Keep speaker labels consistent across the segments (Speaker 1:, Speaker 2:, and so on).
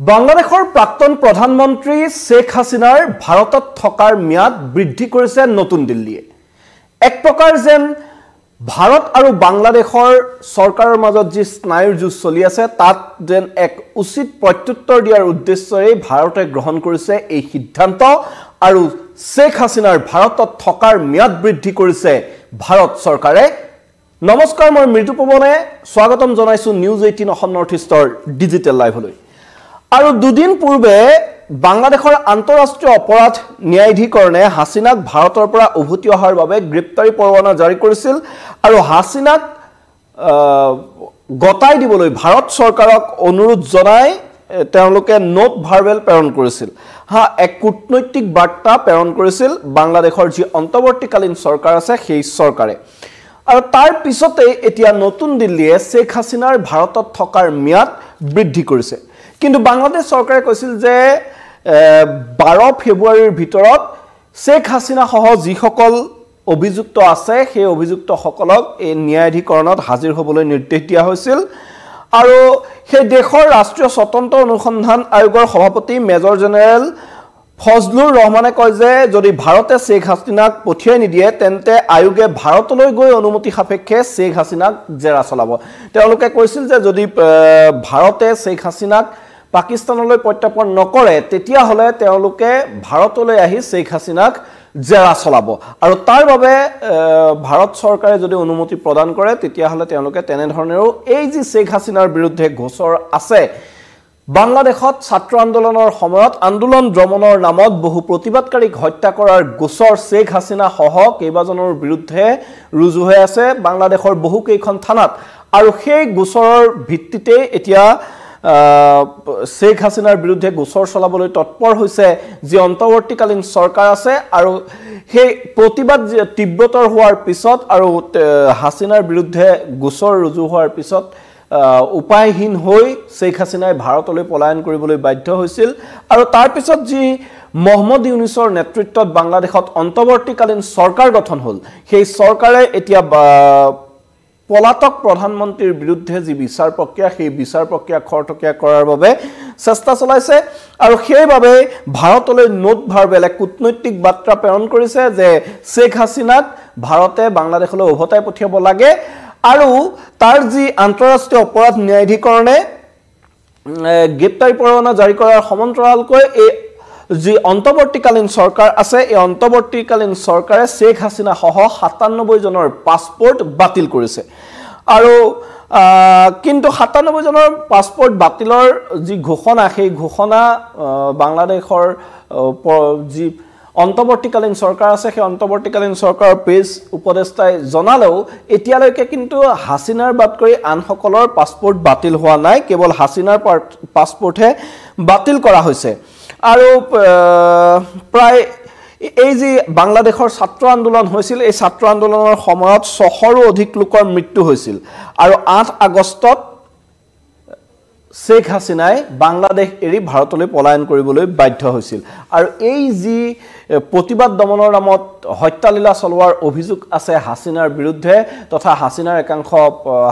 Speaker 1: বাংলাদেশৰ প্ৰাক্তন প্ৰধানমন্ত্ৰী শেখ হাসিনাৰ ভাৰতত থকাৰ ম্যাদ বৃদ্ধি কৰিছে নতুন দিল্লীয়ে এক প্ৰকাৰ যেন ভাৰত আৰু বাংলাদেশৰ চৰকাৰৰ মাজত যি স্নায়ুৰ যুঁজ চলি আছে তাত যেন এক উচিত প্ৰত্যুত্তৰ দিয়াৰ উদ্দেশ্যৰে ভাৰতে গ্ৰহণ কৰিছে এই সিদ্ধান্ত আৰু শেখ হাসিনাৰ ভাৰতত থকাৰ ম্যাদ বৃদ্ধি কৰিছে ভাৰত চৰকাৰে নমস্কাৰ মই মৃদুপৱনে স্বাগতম জনাইছো নিউজ 18 অসম নৰ্থ ইষ্টৰ ডিজিটেল লাইভলৈ আৰু দুদিন পূৰ্বে বাংলাদেশৰ আন্তঃৰাষ্ট্ৰীয় অপৰাধ ন্যায়াধিকৰণে হাসিনাক ভাৰতৰ পৰা উভতি অহাৰ বাবে গ্ৰেপ্তাৰী পৰৱানা জাৰি কৰিছিল আৰু হাসিনাক গতাই দিবলৈ ভাৰত চৰকাৰক অনুৰোধ জনাই তেওঁলোকে নোট ভাৰ্বেল প্ৰেৰণ কৰিছিল এক কূটনৈতিক বাৰ্তা প্ৰেৰণ কৰিছিল বাংলাদেশৰ যি অন্তৰ্বৰ্তীকালীন চৰকাৰ আছে সেই চৰকাৰে আৰু তাৰ পিছতে এতিয়া নতুন দিল্লীয়ে শেখ হাসিনাৰ ভাৰতত থকাৰ ম্যাদ বৃদ্ধি কৰিছে কিন্তু বাংলাদেশ চৰকাৰে কৈছিল যে 12 ফেব্ৰুৱাৰীৰ ভিতৰত শেখ হাসিনা সহ যিসকল অভিযুক্ত আছে সেই অভিযুক্তসকলক এই ন্যায়াধিকৰণত হাজিৰ হ'বলৈ নিৰ্দেশ দিয়া হৈছিল আৰু সেই দেশৰ ৰাষ্ট্ৰীয় স্বতন্ত্ৰ অনুসন্ধান আয়োগৰ সভাপতি মেজৰ জেনেৰেল ফজলুৰ ৰহমানে কয় যে যদি ভাৰতে শেখ হাসিনাক পঠিয়াই নিদিয়ে তেন্তে আয়োগে ভাৰতলৈ গৈ অনুমতি সাপেক্ষে শেখ হাসিনাক জেৰা চলাব তেওঁলোকে কৈছিল যে যদি ভাৰতে শেখ হাসিনাক পাকিস্তানলৈ প্ৰত্যাৰ্পণ নকৰে তেতিয়া হলে তেওঁলোকে ভাৰতলৈ আহি শেখ হাসিনাক জেৰা চলাব আৰু তাৰ বাবে ভাৰত চৰকাৰে যদি অনুমতি প্ৰদান কৰে তেতিয়া হলে তেওঁলোকে তেনে ধৰণেও এই যে শেখ হাসিনাৰ বিৰুদ্ধে গোচৰ আছে বাংলাদেশত ছাত্ৰ আন্দোলনৰ সময়ত আন্দোলন দমনৰ নামত বহু প্ৰতিবাদকাৰীক হত্যা কৰাৰ গোচৰ শেখ হাসিনা সহ কেইবাজনৰ বিৰুদ্ধে ৰুজু হৈ আছে বাংলাদেশৰ বহু কেইখন থানাত আৰু সেই গোচৰৰ ভিত্তিতে এতিয়া শেখ হাসিনাৰ বিৰুদ্ধে গোচৰ চলাবলৈ তৎপৰ হৈছে যি অন্তৰ্বৰ্তীকালীন চৰকাৰ আছে আৰু সেই প্ৰতিবাদ তীব্ৰতৰ হোৱাৰ পিছত আৰু হাসিনাৰ বিৰুদ্ধে গোচৰ ৰুজু হোৱাৰ পিছত উপায়হীন হৈ শেখ হাসিনাই ভাৰতলৈ পলায়ন কৰিবলৈ বাধ্য হৈছিল আৰু তাৰ পিছত যি মোহাম্মদ ইউনুছৰ নেতৃত্বত বাংলাদেশত অন্তৰ্বৰ্তীকালীন চৰকাৰ গঠন হ'ল সেই চৰকাৰে এতিয়া পলাতক প্ৰধানমন্ত্ৰীৰ বিৰুদ্ধে যি বিচাৰ প্ৰক্ৰিয়া সেই বিচাৰ প্ৰক্ৰিয়া খৰতকীয়া কৰাৰ বাবে চেষ্টা চলাইছে আৰু সেইভাবে ভাৰতলৈ নোট ভাৰ্বেল এক কূটনৈতিক বাৰ্তা প্ৰেৰণ কৰিছে যে শেখ হাসিনাক ভাৰতে বাংলাদেশলৈ উভতাই পঠিয়াব লাগে আৰু তাৰ যি আন্তঃৰাষ্ট্ৰীয় অপৰাধ ন্যায়াধিকৰণে গ্ৰেপ্তাৰী পৰৱানা জাৰি কৰাৰ সমান্তৰালকৈ এই যি অন্তৰ্বৰ্তীকালীন চৰকাৰ আছে এই অন্তৰ্বৰ্তীকালীন চৰকাৰে শেখ হাসিনা সহ 97 জনৰ পাছপোৰ্ট বাতিল কৰিছে আৰু কিন্তু 97 জনৰ পাছপোৰ্ট বাতিলৰ যি ঘোষণা সেই ঘোষণা বাংলাদেশৰ যি অন্তৰ্বৰ্তীকালীন চৰকাৰ আছে সেই অন্তৰ্বৰ্তীকালীন চৰকাৰৰ পেজ উপদেষ্টাই জনালেও এতিয়ালৈকে কিন্তু হাসিনাৰ বাদকৰি আনসকলৰ পাছপোৰ্ট বাতিল হোৱা নাই কেৱল হাসিনাৰ পাছপোৰ্টহে বাতিল কৰা হৈছে আৰু প্ৰায় এই যে বাংলাদেশৰ ছাত্ৰ আন্দোলন হৈছিল এই ছাত্ৰ আন্দোলনৰ সময়ত 600ৰো অধিক লোকৰ মৃত্যু হৈছিল আৰু 8 আগষ্টত শেখ হাসিনাই বাংলাদেশ এৰি ভাৰতলৈ পলায়ন কৰিবলৈ বাধ্য হৈছিল আৰু এই যি প্ৰতিবাদ দমনৰ নামত হত্যালীলা চলোৱাৰ অভিযোগ আছে হাসিনাৰ বিৰুদ্ধে তথা হাসিনাৰ একাংশ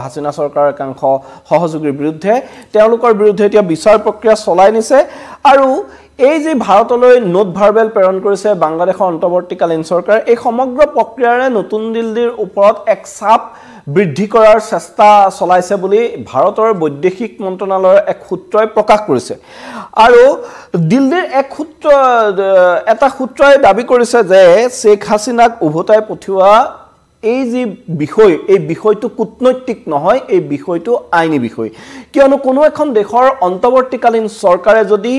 Speaker 1: হাসিনা চৰকাৰৰ একাংশ সহযোগীৰ বিৰুদ্ধে তেওঁলোকৰ বিৰুদ্ধে এতিয়া বিচাৰ প্ৰক্ৰিয়া চলাই নিছে আৰু এই যে ভাৰতলৈ নোট ভাৰ্বেল প্ৰেৰণ কৰিছে বাংলাদেশৰ অন্তৰ্বৰ্তীকালীন চৰকাৰ এই সমগ্ৰ প্ৰক্ৰিয়াৰে নতুন দিল্লীৰ ওপৰত এক চাপ বৃদ্ধি কৰাৰ চেষ্টা চলাইছে বুলি ভাৰতৰ বৈদেশিক মন্ত্ৰণালয়ৰ এক সূত্ৰই প্ৰকাশ কৰিছে আৰু দিল্লীৰ এটা সূত্ৰই দাবী কৰিছে যে শেখ হাসিনাক উভতাই পঠিওৱা এই যে বিষয় এই বিষয়টো কূটনৈতিক নহয় এই বিষয়টো আইনী বিষয় কিয়নো কোনো এখন দেশৰ অন্তৰ্বৰ্তীকালীন চৰকাৰে যদি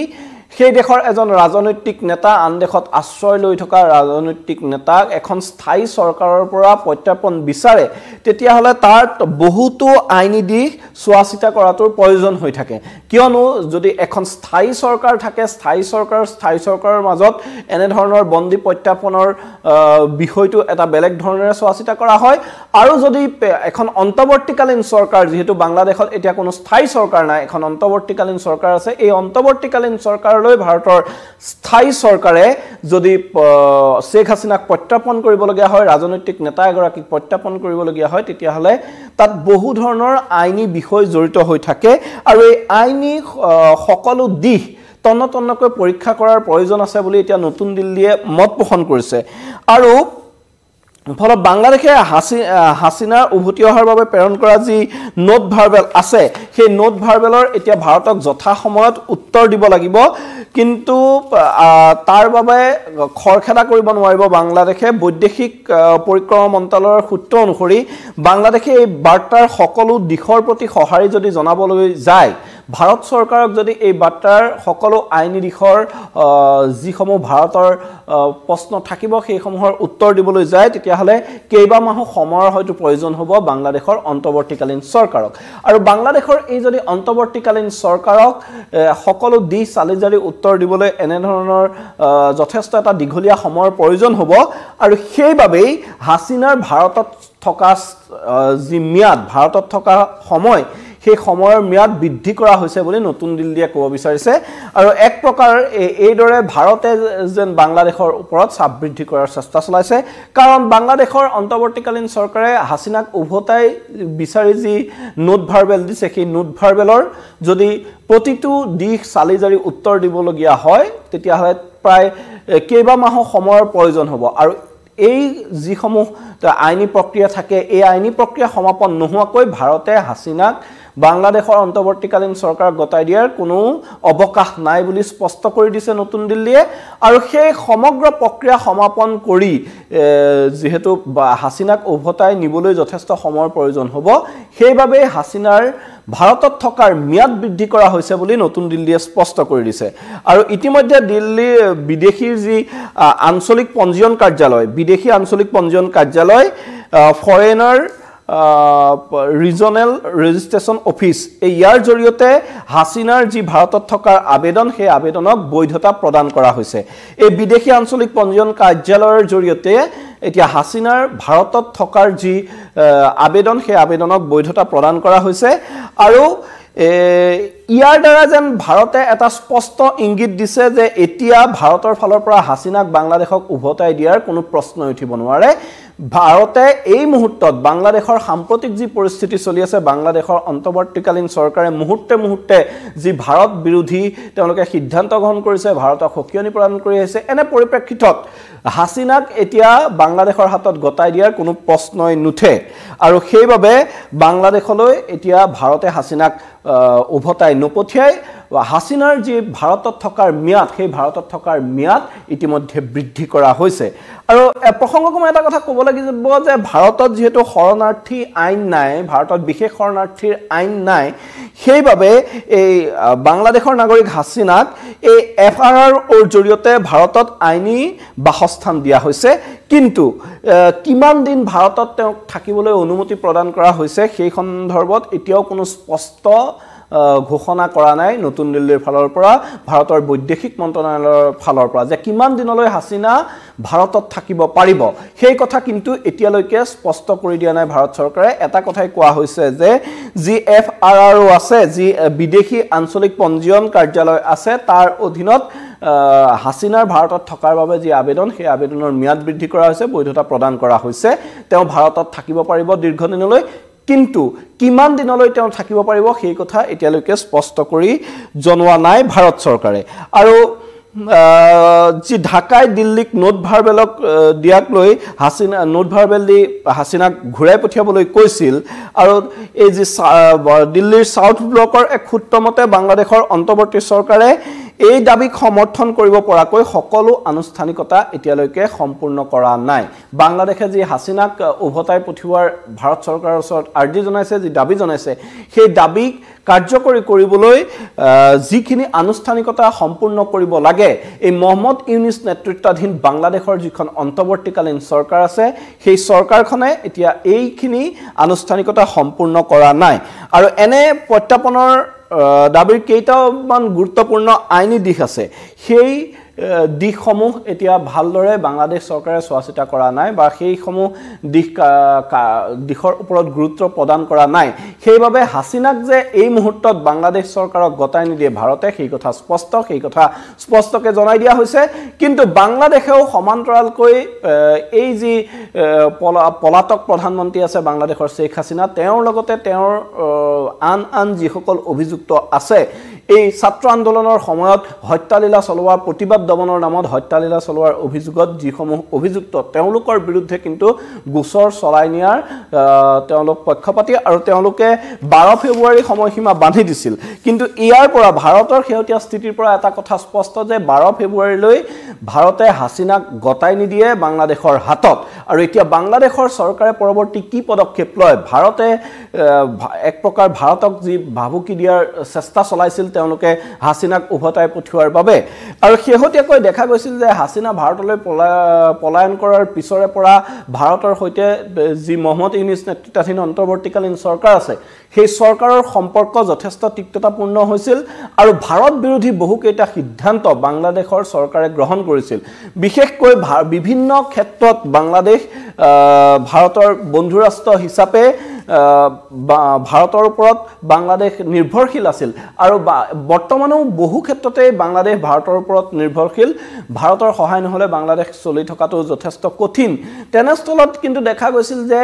Speaker 1: সেই দেশৰ এজন ৰাজনৈতিক নেতা আন দেশত আশ্ৰয় লৈ থকা ৰাজনৈতিক নেতাক এখন স্থায়ী চৰকাৰৰ পৰা প্ৰত্যাৰ্পণ বিচাৰে তেতিয়া হলে তাৰ বহুতো আইনী দিশ চোৱাচিতা কৰাটোৰ প্ৰয়োজন হৈ থাকে কিয়নো যদি এখন স্থায়ী চৰকাৰ থাকে স্থায়ী চৰকাৰৰ মাজত এনে ধৰণৰ বন্দী প্ৰত্যাৰ্পণৰ বিষয়টো এটা বেলেগ ধৰণেৰে চোৱাচিতা কৰা হয় আৰু যদি এখন অন্তৰ্বৰ্তীকালীন চৰকাৰ যেহেতু বাংলাদেশত এতিয়া কোনো স্থায়ী চৰকাৰ নাই এখন অন্তৰ্বৰ্তীকালীন চৰকাৰ আছে এই অন্তৰ্বৰ্তীকালীন চৰকাৰলৈ ভাৰতৰ স্থায়ী চৰকাৰে যদি শেখ হাসিনাক প্ৰত্যাপন কৰিবলগীয়া হয় ৰাজনৈতিক নেতা এগৰাকীক প্ৰত্যাপন কৰিবলগীয়া হয় তেতিয়াহলে তাত বহু ধৰণৰ আইনী বিষয় জড়িত হৈ থাকে আৰু এই আইনী সকলো দিশ তন্নতন্নকৈ পৰীক্ষা কৰাৰ প্ৰয়োজন আছে বুলি এতিয়া নতুন দিল্লীয়ে মত পোষণ কৰিছে আৰু ফলত বাংলাদেশে হাসিনাৰ উভতি অহাৰ বাবে প্ৰেৰণ কৰা যি নোট ভাৰ্বেল আছে সেই নোট ভাৰ্বেলৰ এতিয়া ভাৰতক যথা সময়ত উত্তৰ দিব লাগিব কিন্তু তাৰ বাবে খৰখেদা কৰিব নোৱাৰিব বাংলাদেশে বৈদেশিক পৰিক্ৰমা মন্ত্ৰালয়ৰ সূত্ৰ অনুসৰি বাংলাদেশে এই বাৰ্তাৰ সকলো দিশৰ প্ৰতি সঁহাৰি যদি জনাবলৈ যায় ভাৰত চৰকাৰক যদি এই বাৰ্তাৰ সকলো আইনী দিশৰ যিসমূহ ভাৰতৰ প্ৰশ্ন থাকিব সেইসমূহৰ উত্তৰ দিবলৈ যায় তেতিয়াহলে কেইবা মাহ সময়ৰ হয়তো প্ৰয়োজন হ'ব বাংলাদেশৰ অন্তৰ্বৰ্তীকালীন চৰকাৰক আৰু বাংলাদেশৰ এই যদি অন্তৰ্বৰ্তীকালীন চৰকাৰক সকলো দিশ চালিজাৰি উত্তৰ দিবলৈ এনে ধৰণৰ যথেষ্ট এটা দীঘলীয়া সময়ৰ প্ৰয়োজন হ'ব আৰু সেইবাবেই হাসিনাৰ ভাৰতত থকা যি ম্যাদ ভাৰতত থকা সময় সেই সময়ৰ ম্যাদ বৃদ্ধি কৰা হৈছে বুলি নতুন দিল্লীয়ে ক'ব বিচাৰিছে আৰু এক প্ৰকাৰ এইদৰে ভাৰতে যেন বাংলাদেশৰ ওপৰত চাপ বৃদ্ধি কৰাৰ চেষ্টা চলাইছে কাৰণ বাংলাদেশৰ অন্তৰ্বৰ্তীকালীন চৰকাৰে হাসিনাক উভতাই বিচাৰি যি নোট ভাৰ্বেল দিছে সেই নোট ভাৰ্বেলৰ যদি প্ৰতিটো দিশ চালিজাৰি উত্তৰ দিবলগীয়া হয় তেতিয়াহ'লে প্ৰায় কেইবা মাহ সময়ৰ প্ৰয়োজন হ'ব আৰু এই যিসমূহ আইনী প্ৰক্ৰিয়া থাকে এই আইনী প্ৰক্ৰিয়া সমাপন নোহোৱাকৈ ভাৰতে হাসিনাক বাংলাদেশৰ অন্তৰ্বৰ্তীকালীন চৰকাৰ গতাই দিয়াৰ কোনো অৱকাশ নাই বুলি স্পষ্ট কৰি দিছে নতুন দিল্লীয়ে আৰু সেই সমগ্ৰ প্ৰক্ৰিয়া সমাপন কৰি যেহেতু হাসিনাক উভতাই নিবলৈ যথেষ্ট সময়ৰ প্ৰয়োজন হ'ব সেইবাবে হাসিনাৰ ভাৰতত থকাৰ ম্যাদ বৃদ্ধি কৰা হৈছে বুলি নতুন দিল্লীয়ে স্পষ্ট কৰি দিছে আৰু ইতিমধ্যে দিল্লী বিদেশীৰ যি আঞ্চলিক পঞ্জীয়ন কাৰ্যালয় বিদেশী আঞ্চলিক পঞ্জীয়ন কাৰ্যালয় ফৰেনাৰ ৰিজনেল ৰেজিষ্ট্ৰেচন অফিচ ইয়াৰ জৰিয়তে হাসিনাৰ যি ভাৰতত থকাৰ আবেদন সেই আবেদনক বৈধতা প্ৰদান কৰা হৈছে এই বিদেশী আঞ্চলিক পঞ্জীয়ন কাৰ্যালয়ৰ জৰিয়তে এতিয়া হাসিনাৰ ভাৰতত থকাৰ যি আবেদন সেই আবেদনক বৈধতা প্ৰদান কৰা হৈছে আৰু ইয়াৰ দ্বাৰা যেন ভাৰতে এটা স্পষ্ট ইংগিত দিছে যে এতিয়া ভাৰতৰ ফালৰ পৰা হাসিনাক বাংলাদেশক উভতাই দিয়াৰ কোনো প্ৰশ্নই উঠিব নোৱাৰে ভাৰতে এই মুহূৰ্তত বাংলাদেশৰ সাম্প্ৰতিক যি পৰিস্থিতি চলি আছে বাংলাদেশৰ অন্তৰ্বৰ্তীকালীন চৰকাৰে মুহূৰ্তে যি ভাৰত বিৰোধী তেওঁলোকে সিদ্ধান্ত গ্ৰহণ কৰিছে ভাৰতক সকিয়নি প্ৰদান কৰি আছে এনে পৰিপ্ৰেক্ষিতত হাসিনাক এতিয়া বাংলাদেশৰ হাতত গতাই দিয়াৰ কোনো প্ৰশ্নই নুঠে আৰু সেইবাবে বাংলাদেশলৈ এতিয়া ভাৰতে হাসিনাক উভতাই নপঠিয়াই হাসিনাৰ যি ভাৰতত থকাৰ ম্যাদ সেই ভাৰতত থকাৰ ম্যাদ ইতিমধ্যে বৃদ্ধি কৰা হৈছে আৰু প্ৰসংগক্ৰমে এটা কথা ক'ব লাগিব যে ভাৰতত যেহেতু শৰণাৰ্থী আইন নাই ভাৰতত বিশেষ শৰণাৰ্থীৰ আইন নাই সেইবাবে এই বাংলাদেশৰ নাগৰিক হাসিনাক এই FRR ৰ জৰিয়তে ভাৰতত আইনী বাসস্থান দিয়া হৈছে কিন্তু কিমান দিন ভাৰতত তেওঁক থাকিবলৈ অনুমতি প্ৰদান কৰা হৈছে সেই সন্দৰ্ভত এতিয়াও কোনো স্পষ্ট ঘোষণা কৰা নাই নতুন দিল্লীৰ ফালৰ পৰা ভাৰতৰ বৈদেশিক মন্ত্ৰালয়ৰ ফালৰ পৰা যে কিমান দিনলৈ হাসিনা ভাৰতত থাকিব পাৰিব সেই কথা কিন্তু এতিয়ালৈকে স্পষ্ট কৰি দিয়া নাই ভাৰত চৰকাৰে এটা কথাই কোৱা হৈছে যে যি FRR আছে যি বিদেশী আঞ্চলিক পঞ্জীয়ন কাৰ্যালয় আছে তাৰ অধীনত হাসিনাৰ ভাৰতত থকাৰ বাবে যি আবেদন সেই আবেদনৰ ম্যাদ বৃদ্ধি কৰা হৈছে বৈধতা প্ৰদান কৰা হৈছে তেওঁ ভাৰতত থাকিব পাৰিব দীৰ্ঘদিনলৈ কিন্তু কিমান দিনলৈ তেওঁ থাকিব পাৰিব সেই কথা এতিয়ালৈকে স্পষ্ট কৰি জনোৱা নাই ভাৰত চৰকাৰে আৰু যি ঢাকাই দিল্লীক নোট ভাৰ্বেলক দিয়াক লৈ হাসিনা নোট ভাৰ্বেল দি হাসিনাক ঘূৰাই পঠিয়াবলৈ কৈছিল আৰু এই যি দিল্লীৰ সাউথ ব্লকৰ এক সূত্ৰমতে বাংলাদেশৰ অন্তৰ্বৰ্তী চৰকাৰে এই দাবীক সমৰ্থন কৰিব পৰাকৈ সকলো আনুষ্ঠানিকতা এতিয়ালৈকে সম্পূৰ্ণ কৰা নাই বাংলাদেশে যি হাসিনাক উভতাই পঠিওৱাৰ ভাৰত চৰকাৰৰ ওচৰত আৰ্জি জনাইছে যি দাবী জনাইছে সেই দাবীক কাৰ্যকৰী কৰিবলৈ যিখিনি আনুষ্ঠানিকতা সম্পূৰ্ণ কৰিব লাগে এই মোহাম্মদ ইউনিছ নেতৃত্বাধীন বাংলাদেশৰ যিখন অন্তৰ্বৰ্তীকালীন চৰকাৰ আছে সেই চৰকাৰখনে এতিয়া এইখিনি আনুষ্ঠানিকতা সম্পূৰ্ণ কৰা নাই আৰু এনে প্ৰত্যাপনৰ দাবীৰ কেইটামান গুৰুত্বপূৰ্ণ আইনী দিশ আছে সেই দিশসমূহ এতিয়া ভালদৰে বাংলাদেশ চৰকাৰে চোৱাচিতা কৰা নাই বা সেইসমূহ দিশৰ ওপৰত গুৰুত্ব প্ৰদান কৰা নাই সেইবাবে হাসিনাক যে এই মুহূৰ্তত বাংলাদেশ চৰকাৰক গতাই নিদিয়ে ভাৰতে সেই কথা স্পষ্টকে জনাই দিয়া হৈছে কিন্তু বাংলাদেশেও সমান্তৰালকৈ এই যি পলাতক প্ৰধানমন্ত্ৰী আছে বাংলাদেশৰ শেখ হাসিনা তেওঁৰ লগতে তেওঁৰ আন যিসকল অভিযুক্ত আছে এই ছাত্ৰ আন্দোলনৰ সময়ত হত্যালীলা চলোৱাৰ প্ৰতিবাদ দমনৰ নামত হত্যালীলা চলোৱাৰ অভিযোগত যিসমূহ অভিযুক্ত তেওঁলোকৰ বিৰুদ্ধে কিন্তু গোচৰ চলাই নিয়াৰ তেওঁলোক পক্ষপাতী আৰু তেওঁলোকে 12 ফেব্ৰুৱাৰী সময়সীমা বান্ধি দিছিল কিন্তু ইয়াৰ পৰা ভাৰতৰ শেহতীয়া স্থিতিৰ পৰা এটা কথা স্পষ্ট যে 12 ফেব্ৰুৱাৰীলৈ ভাৰতে হাসিনাক গতাই নিদিয়ে বাংলাদেশৰ হাতত আৰু এতিয়া বাংলাদেশৰ চৰকাৰে পৰৱৰ্তী কি পদক্ষেপ লয় ভাৰতে এক প্ৰকাৰ ভাৰতক যি ভাবুকি দিয়াৰ চেষ্টা চলাইছিল তেওঁলোকে হাসিনাক উভতাই পঠিওৱাৰ বাবে আৰু শেহতীয়াকৈ দেখা গৈছিল যে হাসিনা ভাৰতলৈ পলায়ন কৰাৰ পিছৰে পৰা ভাৰতৰ সৈতে যি মহম্মদ ইউনুছ নেতৃত্বাধীন অন্তৰ্বৰ্তীকালীন চৰকাৰ আছে সেই চৰকাৰৰ সম্পৰ্ক যথেষ্ট তিক্ততাপূৰ্ণ হৈছিল আৰু ভাৰত বিৰোধী বহুকেইটা সিদ্ধান্ত বাংলাদেশৰ চৰকাৰে গ্ৰহণ কৰিছিল বিশেষকৈ বিভিন্ন ক্ষেত্ৰত বাংলাদেশ ভাৰতৰ বন্ধু ৰাষ্ট্ৰ হিচাপে ভাৰতৰ ওপৰত বাংলাদেশ নিৰ্ভৰশীল আছিল আৰু বৰ্তমানো বহু ক্ষেত্ৰতে বাংলাদেশ ভাৰতৰ ওপৰত নিৰ্ভৰশীল ভাৰতৰ সহায় নহলে বাংলাদেশ চলি থকাটো যথেষ্ট কঠিন তেনেস্থলত কিন্তু দেখা গৈছিল যে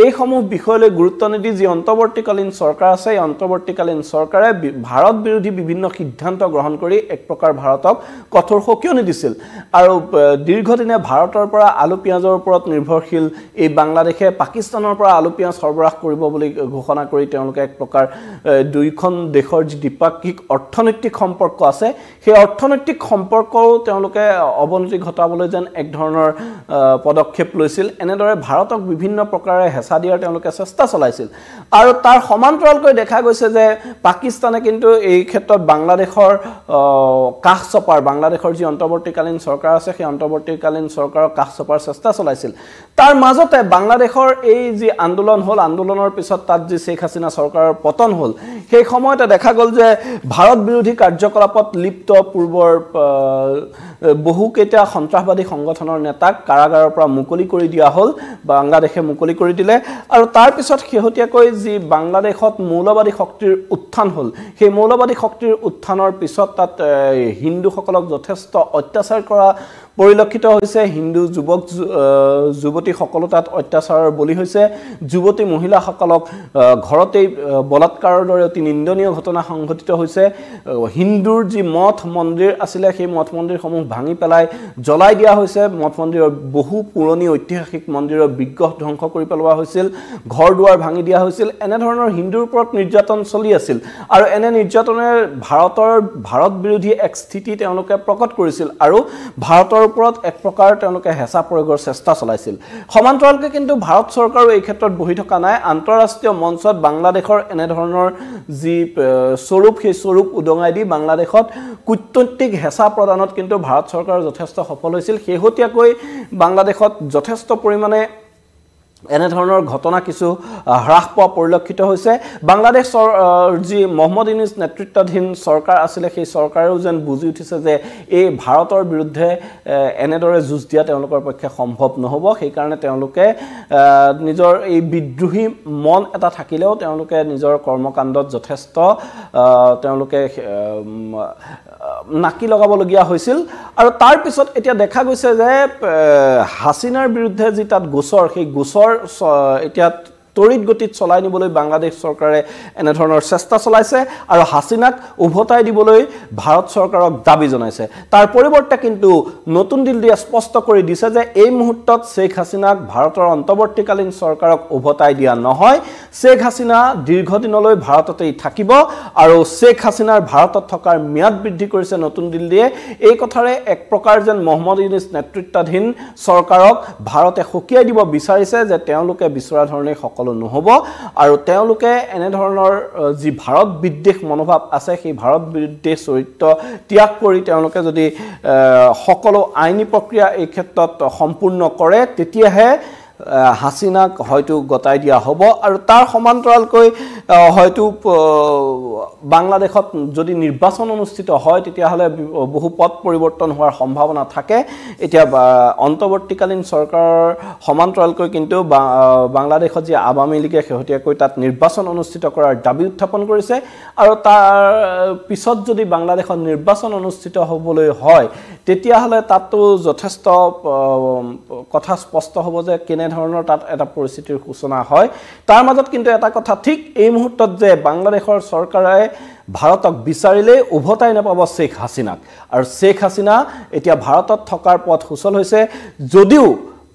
Speaker 1: এই সমূহ বিষয়লৈ গুৰুত্ব নিদি যি অন্তৰ্বৰ্তীকালীন চৰকাৰ আছে এই অন্তৰ্বৰ্তীকালীন চৰকাৰে ভাৰত বিৰোধী বিভিন্ন সিদ্ধান্ত গ্ৰহণ কৰি এক প্ৰকাৰ ভাৰতক কঠোৰ সকিয়নি দিছিল আৰু দীৰ্ঘদিনে ভাৰতৰ পৰা আলু পিয়াজৰ ওপৰত নিৰ্ভৰশীল এই বাংলাদেশে পাকিস্তানৰ পৰা আলু পিয়াজ সৰবৰাহ কৰিব বুলি ঘোষণা কৰি তেওঁলোকে এক প্ৰকাৰ দুইখন দেশৰ যি দ্বিপাক্ষিক অৰ্থনৈতিক সম্পৰ্ক আছে সেই অৰ্থনৈতিক সম্পৰ্কও তেওঁলোকে অৱনতি ঘটাবলৈ যেন এক ধৰণৰ পদক্ষেপ লৈছিল এনেদৰে ভাৰতক বিভিন্ন প্ৰকাৰে হেঁচা দিয়াৰ তেওঁলোকে চেষ্টা চলাইছিল আৰু তাৰ সমান্তৰালকৈ দেখা গৈছে যে পাকিস্তানে কিন্তু এই ক্ষেত্ৰত বাংলাদেশৰ কাষ চপাৰ বাংলাদেশৰ যি অন্তৰ্বৰ্তীকালীন চৰকাৰ আছে সেই অন্তৰ্বৰ্তীকালীন চৰকাৰৰ কাষ চপাৰ চেষ্টা চলাইছিল তাৰ মাজতে বাংলাদেশৰ এই যি আন্দোলন হল আন্দোলনৰ পিছত তাত যি শেখ হাসিনা চৰকাৰৰ পতন হল সেই সময়তে দেখা গল যে ভাৰত বিৰোধী কাৰ্যকলাপত লিপ্ত পূৰ্বৰ বহুকেইটা সন্ত্ৰাসবাদী সংগঠনৰ নেতাক কাৰাগাৰৰ পৰা মুকলি কৰি দিয়া হল বাংলাদেশে মুকলি কৰি দিলে আৰু তাৰ পিছত শেহতীয়াকৈ যি বাংলাদেশত মৌলবাদী শক্তিৰ উত্থান হল সেই মৌলবাদী শক্তিৰ উত্থানৰ পিছত তাত হিন্দুসকলক যথেষ্ট অত্যাচাৰ কৰা পৰিলক্ষিত হৈছে হিন্দু যুৱতী সকলো তাত অত্যাচাৰৰ বলি হৈছে যুৱতী মহিলাসকলক ঘৰতেই বলাৎকাৰৰ দৰে অতি নিন্দনীয় ঘটনা সংঘটিত হৈছে হিন্দুৰ যি মঠ মন্দিৰ আছিল সেই মঠ মন্দিৰসমূহ ভাঙি পেলাই জ্বলাই দিয়া হৈছে মঠ মন্দিৰৰ বহু পুৰণি ঐতিহাসিক মন্দিৰৰ বিগ্ৰহ ধ্বংস কৰি পেলোৱা হৈছিল ঘৰ দুৱাৰ ভাঙি দিয়া হৈছিল এনে ধৰণৰ হিন্দুৰ ওপৰত নিৰ্যাতন চলি আছিল আৰু এনে নিৰ্যাতনৰ ভাৰত বিৰোধী এক স্থিতি তেওঁলোকে প্ৰকট কৰিছিল আৰু ভাৰতৰ ওপৰত এক প্ৰকাৰ তেওঁলোকে হেঁচা প্ৰয়োগৰ চেষ্টা চলাইছিল সমান্তৰালকৈ কিন্তু ভাৰত চৰকাৰো এই ক্ষেত্ৰত বহি থকা নাই আন্তঃৰাষ্ট্ৰীয় মঞ্চত বাংলাদেশৰ এনে ধৰণৰ যি স্বৰূপ সেই স্বৰূপ উদঙাই দি বাংলাদেশত কূটনৈতিক হেঁচা প্ৰদানত কিন্তু ভাৰত চৰকাৰ যথেষ্ট সফল হৈছিল শেহতীয়াকৈ বাংলাদেশত যথেষ্ট পৰিমাণে এনে ধৰণৰ ঘটনা কিছু হ্ৰাস পোৱা পৰিলক্ষিত হৈছে বাংলাদেশ যি মহম্মদ ইউনুছ নেতৃত্বাধীন চৰকাৰ আছিল সেই চৰকাৰেও যেন বুজি উঠিছে যে এই ভাৰতৰ বিৰুদ্ধে এনেদৰে যুঁজ দিয়া তেওঁলোকৰ পক্ষে সম্ভৱ নহব সেই কাৰণে তেওঁলোকে নিজৰ এই বিদ্ৰোহী মন এটা থাকিলেও তেওঁলোকে নিজৰ কৰ্মকাণ্ডত যথেষ্ট তেওঁলোকে নাকি লগাবলগীয়া হৈছিল আৰু তাৰ পিছত এতিয়া দেখা গৈছে যে হাসিনাৰ বিৰুদ্ধে যি তাত গোচৰ সেই গোচৰ এতিয়া তৰিত গতিত চলাই নিবলৈ বাংলাদেশ চৰকাৰে এনে ধৰণৰ চেষ্টা চলাইছে আৰু হাসিনাক উভতাই দিবলৈ ভাৰত চৰকাৰক দাবী জনাইছে তাৰ পৰিৱৰ্তে কিন্তু নতুন দিল্লীয়ে স্পষ্ট কৰি দিছে যে এই মুহূৰ্তত শেখ হাসিনাক ভাৰতৰ অন্তৰ্বৰ্তীকালীন চৰকাৰক উভতাই দিয়া নহয় শেখ হাসিনা দীৰ্ঘদিনলৈ ভাৰততেই থাকিব আৰু শেখ হাসিনাৰ ভাৰতত থকাৰ ম্যাদ বৃদ্ধি কৰিছে নতুন দিল্লীয়ে এই কথাৰে এক প্ৰকাৰ যেন মহম্মদ ইউনুছ নেতৃত্বাধীন চৰকাৰক ভাৰতে সকিয়াই দিব বিচাৰিছে যে তেওঁলোকে বিচৰা ধৰণে নহব আৰু তেওঁলোকে এনে ধৰণৰ যি ভাৰত বিদ্বেষ মনোভাৱ আছে সেই ভাৰত বিদ্বেষ চৰিত্ৰ ত্যাগ কৰি তেওঁলোকে যদি সকলো আইনী প্ৰক্ৰিয়া এই ক্ষেত্ৰত সম্পূৰ্ণ কৰে তেতিয়াহে হাসিনাক হয়তো গতাই দিয়া হ'ব আৰু তাৰ সমান্তৰালকৈ হয়তো বাংলাদেশত যদি নিৰ্বাচন অনুষ্ঠিত হয় তেতিয়াহ'লে বহু পথ পৰিৱৰ্তন হোৱাৰ সম্ভাৱনা থাকে এতিয়া অন্তৰ্বৰ্তীকালীন চৰকাৰৰ সমান্তৰালকৈ কিন্তু বাংলাদেশত যে আৱামী লীগে শেহতীয়াকৈ তাত নিৰ্বাচন অনুষ্ঠিত কৰাৰ দাবী উত্থাপন কৰিছে আৰু তাৰ পিছত যদি বাংলাদেশত নিৰ্বাচন অনুষ্ঠিত হ'বলৈ হয় তেতিয়াহ'লে তাতো যথেষ্ট কথা স্পষ্ট হ'ব যে কেনে ধৰণৰ তাত এটা পৰিস্থিতিৰ সূচনা হয় তাৰ মাজত কিন্তু এটা কথা ঠিক এই মুহূৰ্তত যে বাংলাদেশৰ চৰকাৰে ভাৰতক বিচাৰিলে উভতাই নাপাব শেখ হাসিনাক আৰু শেখ হাসিনা এতিয়া ভাৰতত থকাৰ পথ সুচল হৈছে যদিও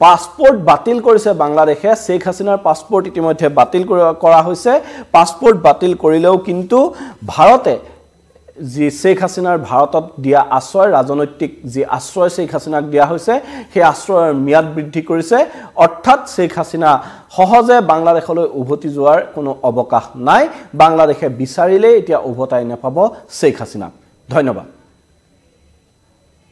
Speaker 1: পাসপোর্ট বাতিল করেছে বাংলাদেশে শেখ হাসিনার পাসপোর্ট ইতিমধ্যে বাতিল করা হয়েছে পাসপোর্ট বাতিল করিলেও কিন্তু ভারতে যি শেখ হাসিনাৰ ভাৰতত দিয়া আশ্ৰয় ৰাজনৈতিক যি আশ্ৰয় শেখ হাসিনাক দিয়া হৈছে সেই আশ্ৰয়ৰ ম্যাদ বৃদ্ধি কৰিছে অৰ্থাৎ শেখ হাসিনা সহজে বাংলাদেশলৈ উভতি যোৱাৰ কোনো অৱকাশ নাই বাংলাদেশে বিচাৰিলে এতিয়া উভতাই নাপাব শেখ হাসিনাক ধন্যবাদ